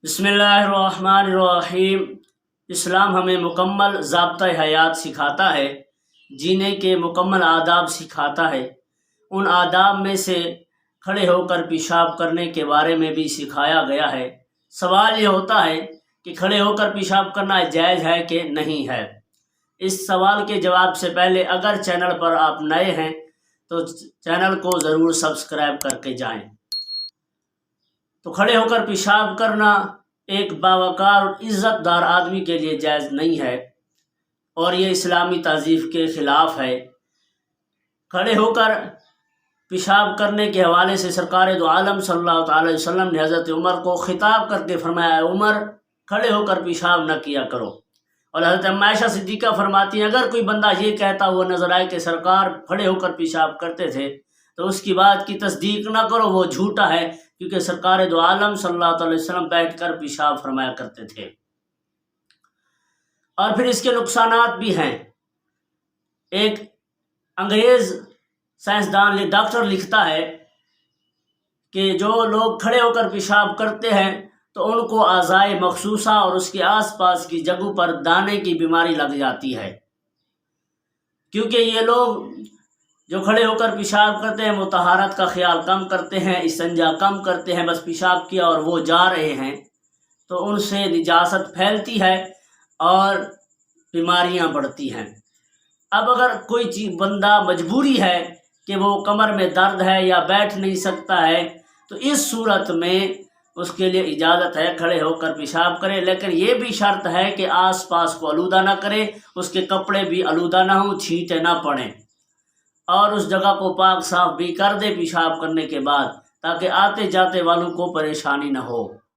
بسم اللہ الرحمن الرحیم۔ اسلام ہمیں مکمل ضابطۂ حیات سکھاتا ہے، جینے کے مکمل آداب سکھاتا ہے۔ ان آداب میں سے کھڑے ہو کر پیشاب کرنے کے بارے میں بھی سکھایا گیا ہے۔ سوال یہ ہوتا ہے کہ کھڑے ہو کر پیشاب کرنا جائز ہے کہ نہیں ہے۔ اس سوال کے جواب سے پہلے اگر چینل پر آپ نئے ہیں تو چینل کو ضرور سبسکرائب کر کے جائیں۔ تو کھڑے ہو کر پیشاب کرنا ایک باوقار اور عزت دار آدمی کے لیے جائز نہیں ہے، اور یہ اسلامی تہذیب کے خلاف ہے۔ کھڑے ہو کر پیشاب کرنے کے حوالے سے سرکار دو عالم صلی اللہ تعالی علیہ وسلم نے حضرت عمر کو خطاب کر کے فرمایا، عمر کھڑے ہو کر پیشاب نہ کیا کرو۔ اور حضرت عائشہ صدیقہ فرماتی ہیں، اگر کوئی بندہ یہ کہتا ہوا نظر آئے کہ سرکار کھڑے ہو کر پیشاب کرتے تھے تو اس کی بات کی تصدیق نہ کرو، وہ جھوٹا ہے، کیونکہ سرکار دو عالم صلی اللہ علیہ وسلم بیٹھ کر پیشاب فرمایا کرتے تھے۔ اور پھر اس کے نقصانات بھی ہیں۔ ایک انگریز سائنسدان ڈاکٹر لکھتا ہے کہ جو لوگ کھڑے ہو کر پیشاب کرتے ہیں تو ان کو اعضائے مخصوصہ اور اس کے آس پاس کی جگہوں پر دانے کی بیماری لگ جاتی ہے، کیونکہ یہ لوگ جو کھڑے ہو کر پیشاب کرتے ہیں وہ طہارت کا خیال کم کرتے ہیں، استنجا کم کرتے ہیں، بس پیشاب کیا اور وہ جا رہے ہیں، تو ان سے نجاست پھیلتی ہے اور بیماریاں بڑھتی ہیں۔ اب اگر کوئی بندہ مجبوری ہے کہ وہ کمر میں درد ہے یا بیٹھ نہیں سکتا ہے تو اس صورت میں اس کے لیے اجازت ہے کھڑے ہو کر پیشاب کرے، لیکن یہ بھی شرط ہے کہ آس پاس کو آلودہ نہ کرے، اس کے کپڑے بھی آلودہ نہ ہوں، چھینٹے نہ پڑیں، اور اس جگہ کو پاک صاف بھی کر دے پیشاب کرنے کے بعد، تاکہ آتے جاتے والوں کو پریشانی نہ ہو۔